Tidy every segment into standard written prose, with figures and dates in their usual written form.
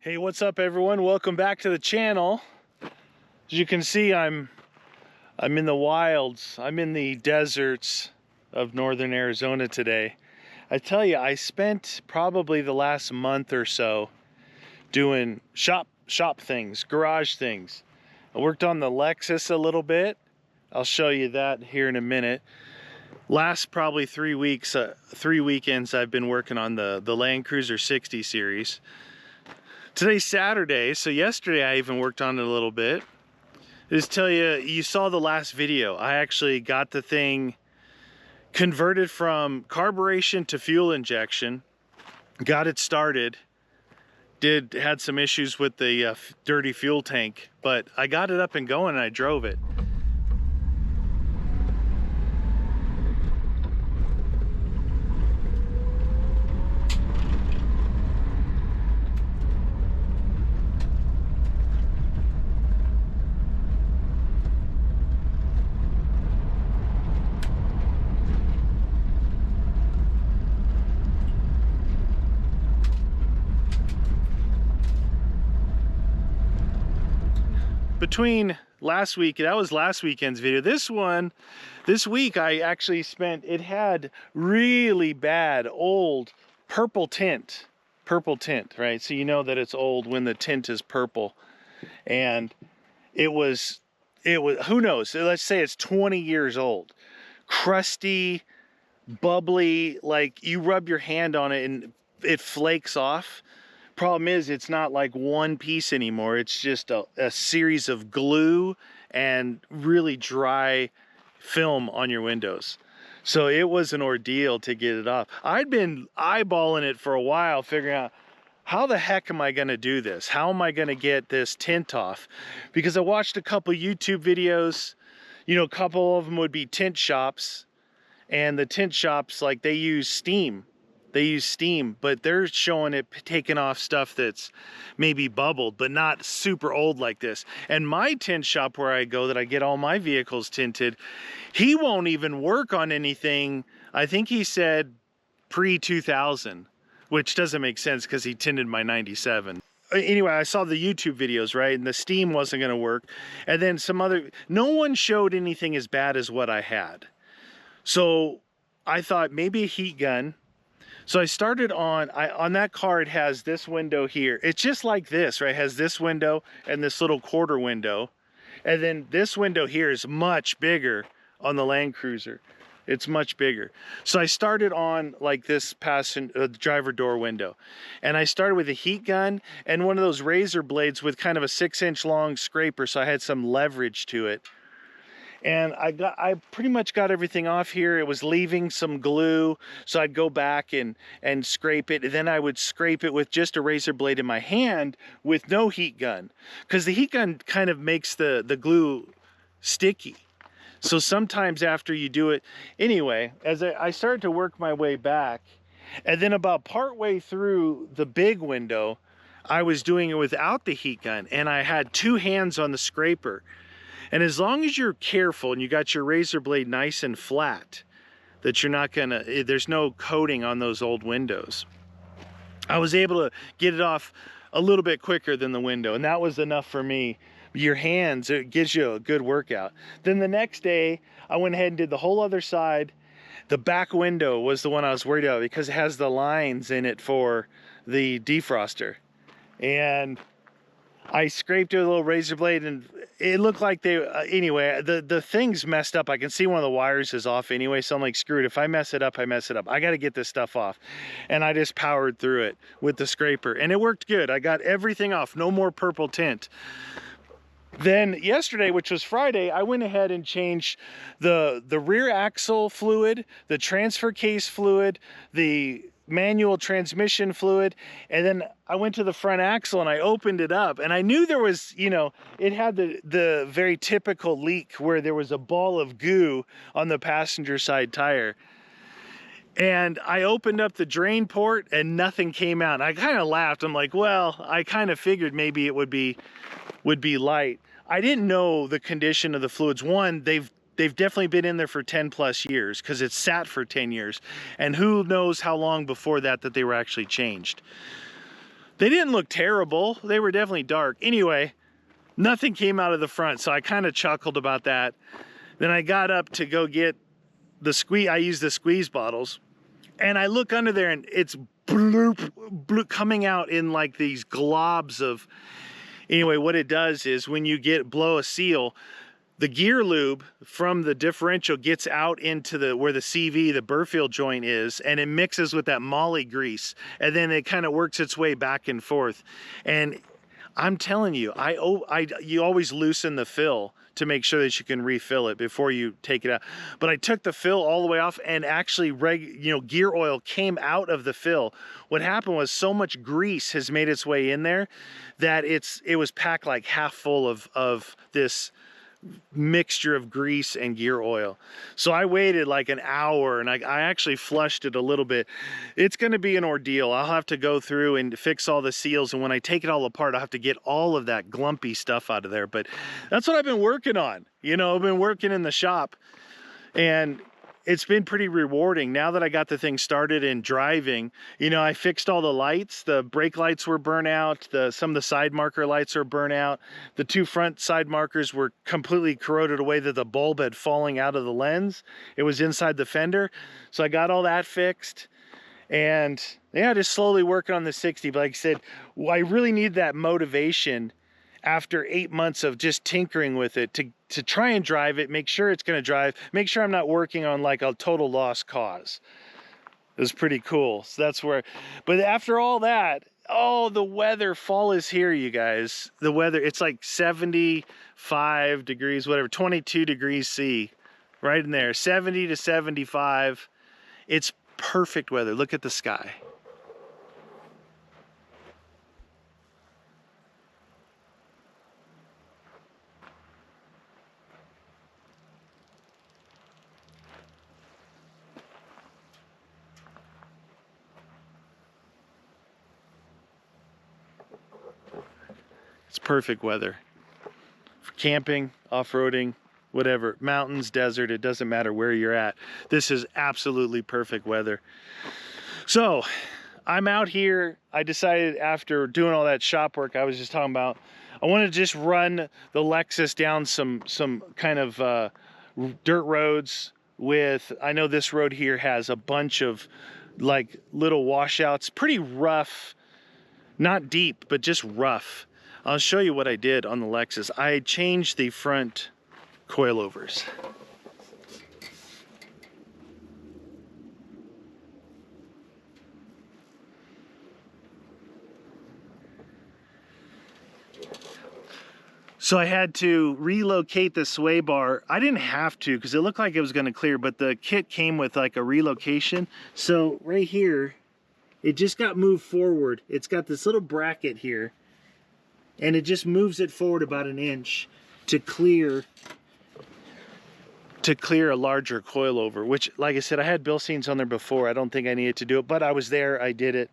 Hey, what's up everyone? Welcome back to the channel. As you can see, I'm in the wilds. I'm in the deserts of northern Arizona today. I tell you, I spent probably the last month or so doing shop things, garage things. I worked on the Lexus a little bit. I'll show you that here in a minute. Last probably 3 weeks, 3 weekends, I've been working on the Land Cruiser 60 series. Today's Saturday, so yesterday I even worked on it a little bit. Just tell you, you saw the last video. I actually got the thing converted from carburation to fuel injection, got it started, had some issues with the dirty fuel tank, but I got it up and going and I drove it. Between last week, that was last weekend's video. This week I actually spent, it had really bad old purple tint, right? So you know that it's old when the tint is purple. And it was, who knows, let's say it's 20 years old. Crusty, bubbly, like you rub your hand on it and it flakes off. Problem is, it's not like one piece anymore. It's just a series of glue and really dry film on your windows. So it was an ordeal to get it off. I'd been eyeballing it for a while, figuring out how the heck am I gonna do this? How am I gonna get this tint off? Because I watched a couple YouTube videos, you know, a couple of them would be tint shops, and the tint shops, like, they use steam. They use steam, but they're showing it taking off stuff that's maybe bubbled, but not super old like this. And my tint shop where I go, that I get all my vehicles tinted, he won't even work on anything. I think he said pre-2000, which doesn't make sense because he tinted my 97. Anyway, I saw the YouTube videos, right? And the steam wasn't going to work. And then no one showed anything as bad as what I had. So I thought maybe a heat gun. So I started on that car, it has this window here. It's just like this, right? It has this window and this little quarter window. And then this window here is much bigger on the Land Cruiser. It's much bigger. So I started on like this driver door window. And I started with a heat gun and one of those razor blades with kind of a 6-inch long scraper. So I had some leverage to it. And I pretty much got everything off here. It was leaving some glue, so I'd go back and scrape it. And then I would scrape it with just a razor blade in my hand with no heat gun, because the heat gun kind of makes the glue sticky. So sometimes after you do it, anyway, as I started to work my way back, and then about partway through the big window, I was doing it without the heat gun, and I had two hands on the scraper. And as long as you're careful and you got your razor blade nice and flat, that you're not gonna, there's no coating on those old windows, I was able to get it off a little bit quicker than the window, and that was enough for me. Your hands, it gives you a good workout. Then the next day, I went ahead and did the whole other side. The back window was the one I was worried about because it has the lines in it for the defroster. And I scraped it with a little razor blade, and it looked like they, anyway, the thing's messed up. I can see one of the wires is off anyway, so I'm like, screw it. If I mess it up, I mess it up. I got to get this stuff off. And I just powered through it with the scraper, and it worked good. I got everything off, no more purple tint. Then yesterday, which was Friday, I went ahead and changed the rear axle fluid, the transfer case fluid, the manual transmission fluid, and then I went to the front axle and I opened it up, and I knew there was, you know, it had the very typical leak where there was a ball of goo on the passenger side tire. And I opened up the drain port and nothing came out. I kind of laughed. I'm like, well, I kind of figured maybe it would be light. I didn't know the condition of the fluids. One, they've definitely been in there for 10 plus years because it's sat for 10 years. And who knows how long before that they were actually changed. They didn't look terrible. They were definitely dark. Anyway, nothing came out of the front, so I kind of chuckled about that. Then I got up to go get the squeeze. I used the squeeze bottles, and I look under there, and it's bloop, bloop, coming out in like these globs of. Anyway, what it does is when you blow a seal, the gear lube from the differential gets out into where the CV, the Burfield joint is, and it mixes with that moly grease, and then it kind of works its way back and forth. And I'm telling you, you always loosen the fill to make sure that you can refill it before you take it out. But I took the fill all the way off, and actually gear oil came out of the fill. What happened was so much grease has made its way in there that it was packed like half full of this mixture of grease and gear oil. So I waited like an hour, and I actually flushed it a little bit. It's going to be an ordeal. I'll have to go through and fix all the seals, and when I take it all apart, I'll have to get all of that glumpy stuff out of there. But that's what I've been working on. You know, I've been working in the shop, and it's been pretty rewarding. Now that I got the thing started and driving, you know, I fixed all the lights. The brake lights were burnt out. Some of the side marker lights are burnt out. The two front side markers were completely corroded away, that the bulb had falling out of the lens. It was inside the fender. So I got all that fixed. And yeah, just slowly working on the 60. But like I said, I really need that motivation after 8 months of just tinkering with it to try and drive it, make sure it's going to drive, make sure I'm not working on like a total lost cause. It was pretty cool. So that's where, but after all that, oh, the weather, fall is here, you guys. The weather, it's like 75 degrees, whatever, 22 degrees C, right in there, 70 to 75. It's perfect weather. Look at the sky. It's perfect weather for camping, off-roading, whatever, mountains, desert, it doesn't matter where you're at. This is absolutely perfect weather. So I'm out here. I decided after doing all that shop work I was just talking about, I want to just run the Lexus down some kind of dirt roads with, I know this road here has a bunch of like little washouts, pretty rough, not deep, but just rough. I'll show you what I did on the Lexus. I changed the front coilovers. So I had to relocate the sway bar. I didn't have to because it looked like it was going to clear, but the kit came with like a relocation. So right here, it just got moved forward. It's got this little bracket here, and it just moves it forward about an inch to clear a larger coilover, which, like I said, I had Bilsteins on there before. I don't think I needed to do it, but I was there, I did it.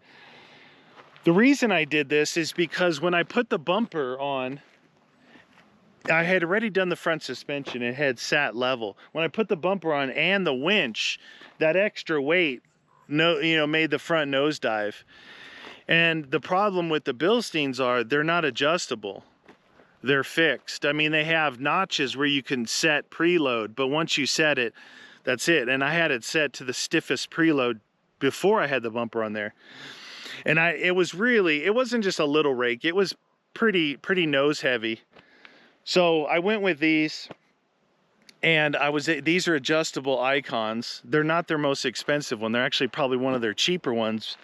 The reason I did this is because when I put the bumper on, I had already done the front suspension. It had sat level. When I put the bumper on and the winch, that extra weight, made the front nosedive. And the problem with the Bilsteins are they're not adjustable. They're fixed. I mean, they have notches where you can set preload, but once you set it, that's it. And I had it set to the stiffest preload before I had the bumper on there. And it wasn't just a little rake. It was pretty nose heavy. So I went with these, and these are adjustable Icons. They're not their most expensive one. They're actually probably one of their cheaper ones.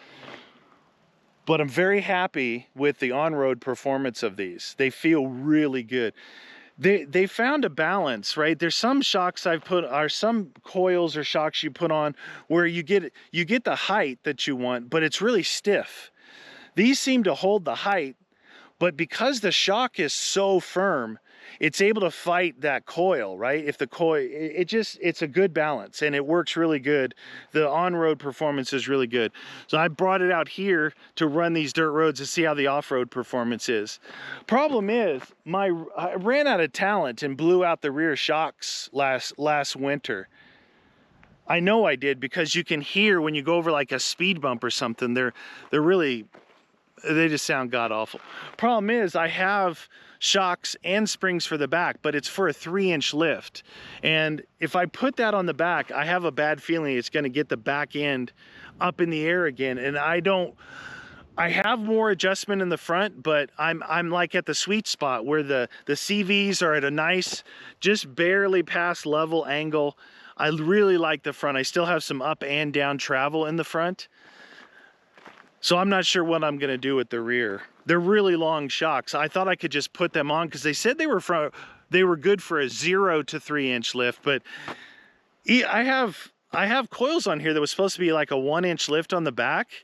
But I'm very happy with the on-road performance of these. They feel really good. They found a balance, right? There's some shocks some coils or shocks you put on where you get the height that you want, but it's really stiff. These seem to hold the height, but because the shock is so firm, it's able to fight that coil, right? If the coil, it's a good balance, and it works really good. The on-road performance is really good. So I brought it out here to run these dirt roads to see how the off-road performance is. Problem is, I ran out of talent and blew out the rear shocks last winter. I know I did, because you can hear when you go over like a speed bump or something, they're really They just sound god awful. Problem is, I have shocks and springs for the back, but it's for a 3-inch lift. And if I put that on the back, I have a bad feeling it's going to get the back end up in the air again. And I have more adjustment in the front, but I'm like at the sweet spot where the CVs are at a nice, just barely past level angle. I really like the front. I still have some up and down travel in the front. So I'm not sure what I'm gonna do with the rear. They're really long shocks. I thought I could just put them on because they said they were good for a 0 to 3-inch lift, but I have coils on here that was supposed to be like a 1-inch lift on the back,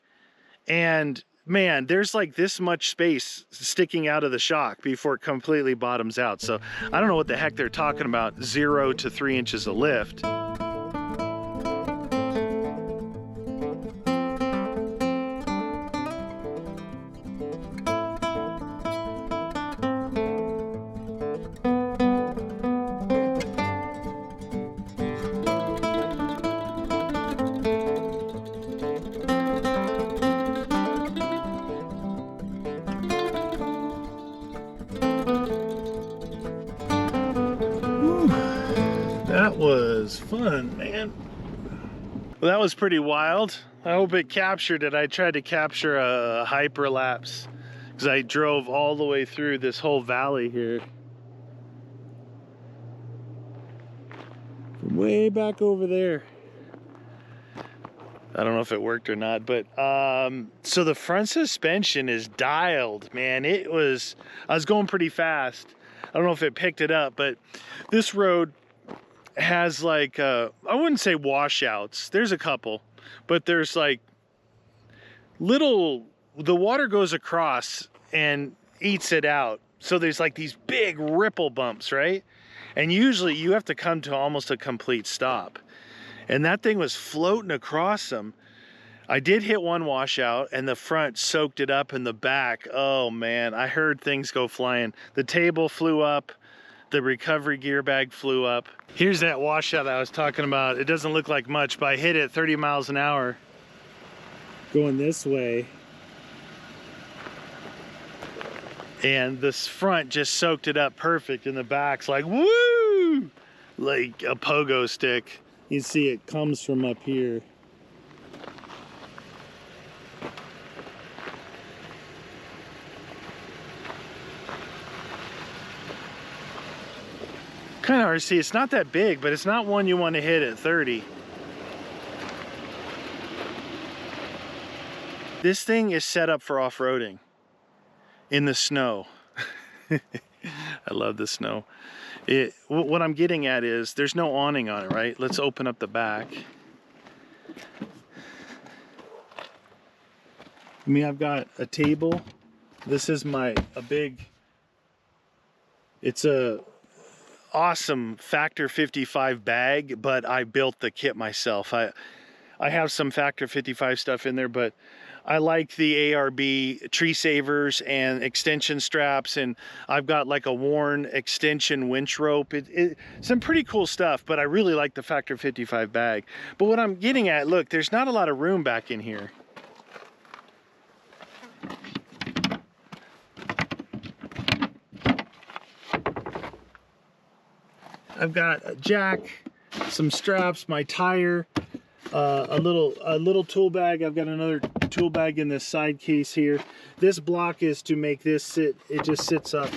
and man, there's like this much space sticking out of the shock before it completely bottoms out. So I don't know what the heck they're talking about, 0 to 3 inches of lift. That was fun, man. Well, that was pretty wild. I hope it captured it. I tried to capture a hyperlapse because I drove all the way through this whole valley here. From way back over there. I don't know if it worked or not, but so the front suspension is dialed, man. I was going pretty fast. I don't know if it picked it up, but this road has like I wouldn't say washouts, there's a couple, but there's like little, the water goes across and eats it out, so there's like these big ripple bumps, right? And usually you have to come to almost a complete stop, and that thing was floating across them. I did hit one washout and the front soaked it up, in the back, oh man, I heard things go flying. The table flew up, the recovery gear bag flew up. Here's that washout I was talking about. It doesn't look like much, but I hit it 30 miles an hour going this way, and this front just soaked it up perfect, and the back's like woo, like a pogo stick. You see it comes from up here. Kind of hard to see. It's not that big, but it's not one you want to hit at 30. This thing is set up for off-roading in the snow. I love the snow. What I'm getting at is there's no awning on it, right? Let's open up the back. I mean, I've got a table. This is it's a awesome Factor 55 bag, but I built the kit myself. I have some Factor 55 stuff in there, but I like the ARB tree savers and extension straps, and I've got like a worn extension winch rope. Some pretty cool stuff, but I really like the Factor 55 bag. But what I'm getting at, look, there's not a lot of room back in here. I've got a jack, some straps, my tire, a little tool bag. I've got another tool bag in this side case here. This block is to make this sit, it just sits up.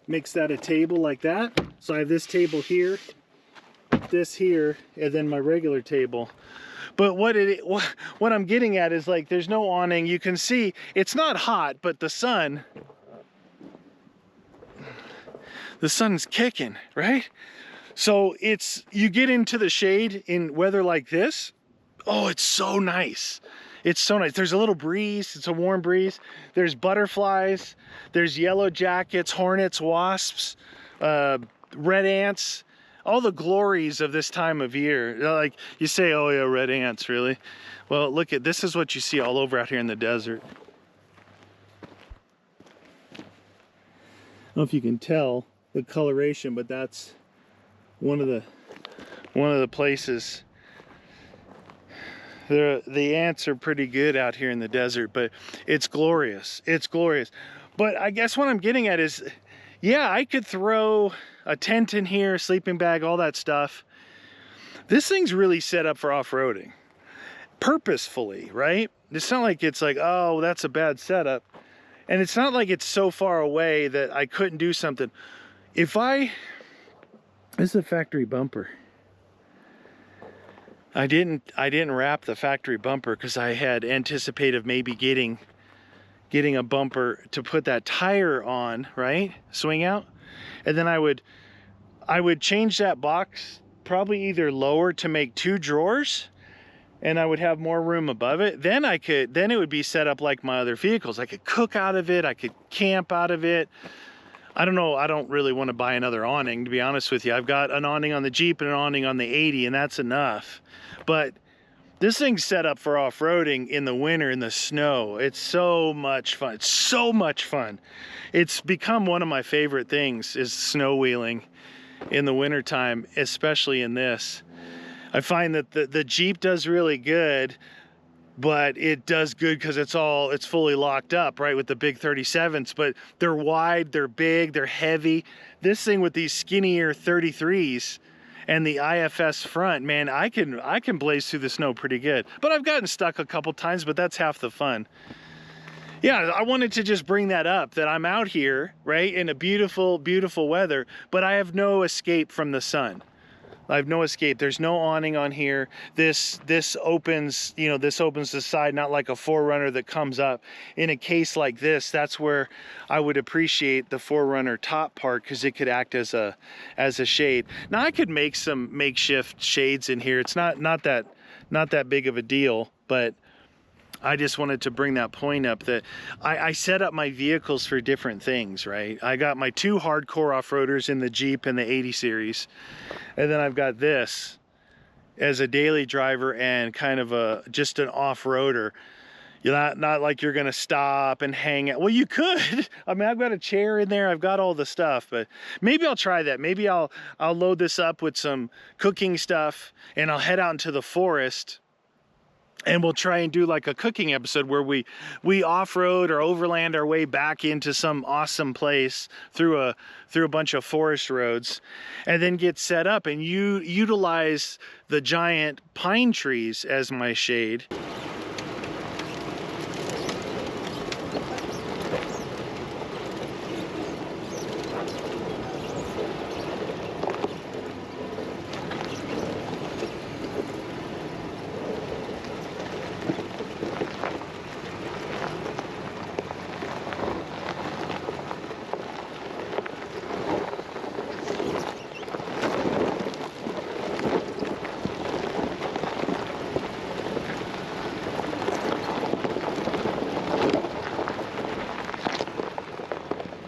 Makes that a table like that. So I have this table here, this here, and then my regular table. But what I'm getting at is, like, there's no awning. You can see it's not hot, but the sun's kicking, right? So you get into the shade in weather like this. Oh, it's so nice. It's so nice. There's a little breeze. It's a warm breeze. There's butterflies. There's yellow jackets, hornets, wasps, red ants. All the glories of this time of year. Like, you say, oh yeah, red ants, really? Well, look, this is what you see all over out here in the desert. I don't know if you can tell the coloration, but that's one of the places. The ants are pretty good out here in the desert, but it's glorious. It's glorious. But I guess what I'm getting at is, yeah, I could throw a tent in here, sleeping bag, all that stuff. This thing's really set up for off-roading. Purposefully, right? It's not like it's like, oh, that's a bad setup. And it's not like it's so far away that I couldn't do something. This is a factory bumper. I didn't wrap the factory bumper because I had anticipated maybe getting a bumper to put that tire on, right? Swing out. And then I would change that box, probably either lower to make 2 drawers, and I would have more room above it. Then it would be set up like my other vehicles. I could cook out of it, I could camp out of it. I don't know, I don't really want to buy another awning, to be honest with you. I've got an awning on the Jeep and an awning on the 80, and that's enough. But this thing's set up for off-roading in the winter, in the snow. It's so much fun. It's so much fun. It's become one of my favorite things, is snow wheeling in the wintertime, especially in this. I find that the Jeep does really good, but it does good because it's fully locked up, right, with the big 37s. But they're wide, they're big, they're heavy. This thing with these skinnier 33s and the IFS front, man, I can blaze through the snow pretty good. But I've gotten stuck a couple times, but that's half the fun. Yeah, I wanted to just bring that up, that I'm out here, right, in a beautiful, beautiful weather, but I have no escape from the sun. I have no escape. There's no awning on here. This opens, you know, this opens the side, not like a 4Runner that comes up. In a case like this, that's where I would appreciate the 4Runner top part, because it could act as a shade. Now I could make some makeshift shades in here. It's not that big of a deal, but I just wanted to bring that point up, that I set up my vehicles for different things, right? I got my 2 hardcore off-roaders in the Jeep and the 80 series. And then I've got this as a daily driver and kind of just an off-roader. You're not like you're gonna stop and hang out. Well, you could. I mean, I've got a chair in there, I've got all the stuff, but maybe I'll try that. Maybe I'll load this up with some cooking stuff and I'll head out into the forest. And we'll try and do like a cooking episode where we off-road or overland our way back into some awesome place through a bunch of forest roads, and then get set up and utilize the giant pine trees as my shade.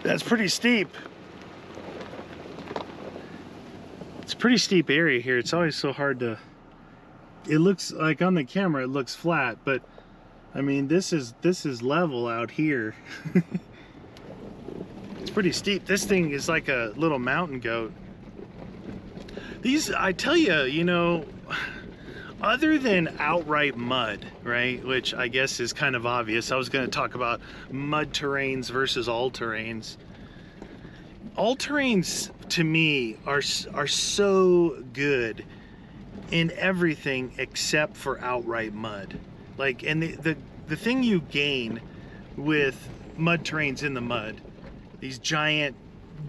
That's pretty steep. It's a pretty steep area here. It's always so hard to, it looks like on the camera it looks flat, but I mean this is level out here. It's pretty steep. This thing is like a little mountain goat. These, I tell you, you know, other than outright mud, right, which I guess is kind of obvious. I was going to talk about mud terrains versus all terrains. All terrains to me are so good in everything except for outright mud. Like, and the thing you gain with mud terrains in the mud, these giant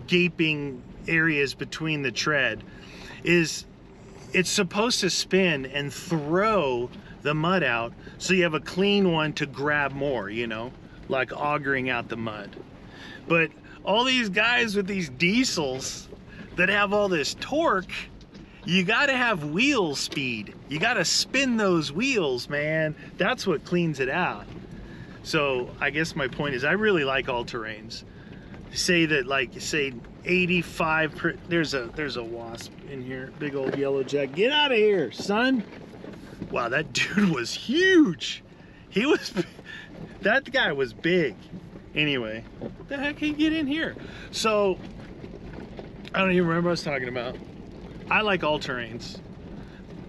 gaping areas between the tread, is it's supposed to spin and throw the mud out so you have a clean one to grab more, you know, like augering out the mud. But all these guys with these diesels that have all this torque, you got to have wheel speed. You got to spin those wheels, man. That's what cleans it out. So I guess my point is I really like all terrains. Say that, like, say 85 there's a wasp in here, big old yellow jack. Get out of here, son. Wow, that dude was huge. That guy was big. Anyway, what the heck can you get in here? So I don't even remember what I was talking about. I like all terrains.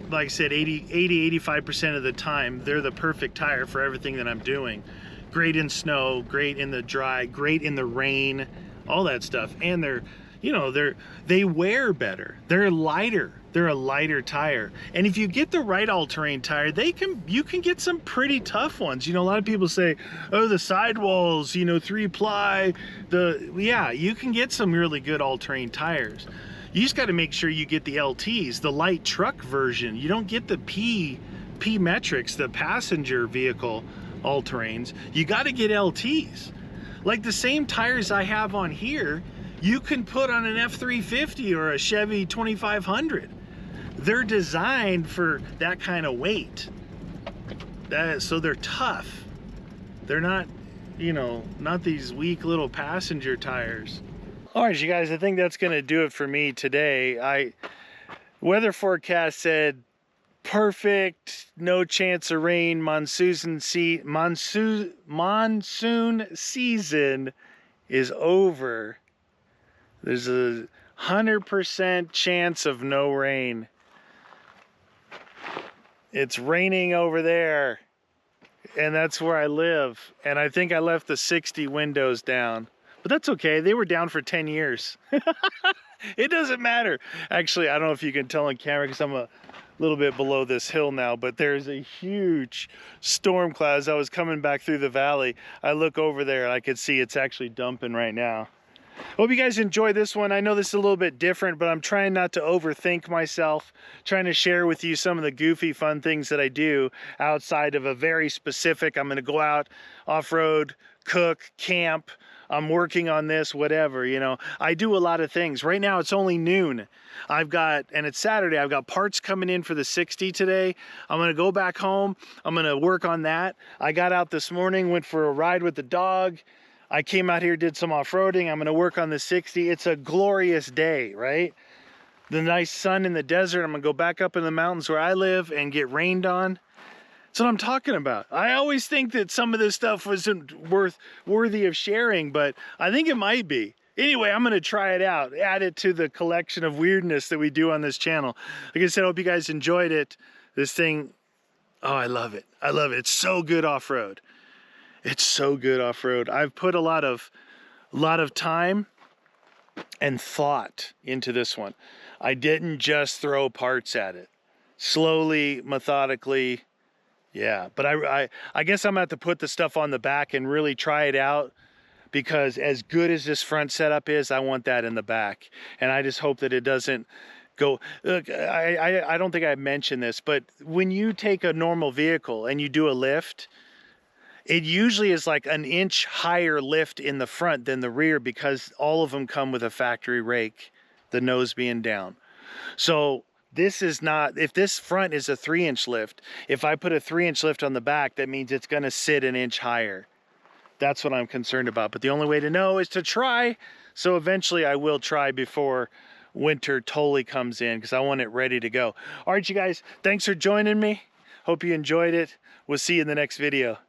like I said, 85% of the time, they're the perfect tire for everything that I'm doing. Great in snow, great in the dry, great in the rain, all that stuff. And they're, you know, they wear better. They're lighter. They're a lighter tire. And if you get the right all-terrain tire, you can get some pretty tough ones. You know, a lot of people say, oh, the sidewalls, you know, 3-ply, yeah, you can get some really good all-terrain tires. You just got to make sure you get the LTs, the light truck version. You don't get the P metrics, the passenger vehicle all-terrains. You got to get LTs. Like the same tires I have on here, you can put on an F350 or a Chevy 2500. They're designed for that kind of weight. So they're tough. They're not, you know, not these weak little passenger tires. All right, you guys, I think that's gonna do it for me today. Weather forecast said perfect, no chance of rain, monsoon season is over. There's a 100% chance of no rain. It's raining over there, and that's where I live. And I think I left the 60 windows down, but that's okay. They were down for 10 years. It doesn't matter. Actually, I don't know if you can tell on camera because I'm a little bit below this hill now, but there's a huge storm cloud. As I was coming back through the valley, I look over there and I could see it's actually dumping right now. Hope you guys enjoy this one. I know this is a little bit different, but I'm trying not to overthink myself, trying to share with you some of the goofy fun things that I do outside of a very specific, I'm gonna go out off-road, cook, camp, I'm working on this, whatever, you know. I do a lot of things. Right now it's only noon. And it's Saturday, I've got parts coming in for the 60 today. I'm gonna go back home, I'm gonna work on that. I got out this morning, went for a ride with the dog. I came out here, did some off-roading. I'm gonna work on the 60. It's a glorious day, right? The nice sun in the desert. I'm gonna go back up in the mountains where I live and get rained on. That's what I'm talking about. I always think that some of this stuff wasn't worthy of sharing, but I think it might be. Anyway, I'm gonna try it out, add it to the collection of weirdness that we do on this channel. Like I said, I hope you guys enjoyed it. This thing, oh, I love it. I love it. It's so good off-road. It's so good off-road. I've put a lot of time and thought into this one. I didn't just throw parts at it. Slowly, methodically, yeah. But I guess I'm gonna have to put the stuff on the back and really try it out, because as good as this front setup is, I want that in the back. And I just hope that it doesn't go. Look, I don't think I mentioned this, but when you take a normal vehicle and you do a lift, it usually is like an inch higher lift in the front than the rear, because all of them come with a factory rake, the nose being down. So this is not, if this front is a 3-inch lift, if I put a 3-inch lift on the back, that means it's gonna sit an inch higher. That's what I'm concerned about. But the only way to know is to try. So eventually I will try before winter totally comes in, because I want it ready to go. All right, you guys, thanks for joining me. Hope you enjoyed it. We'll see you in the next video.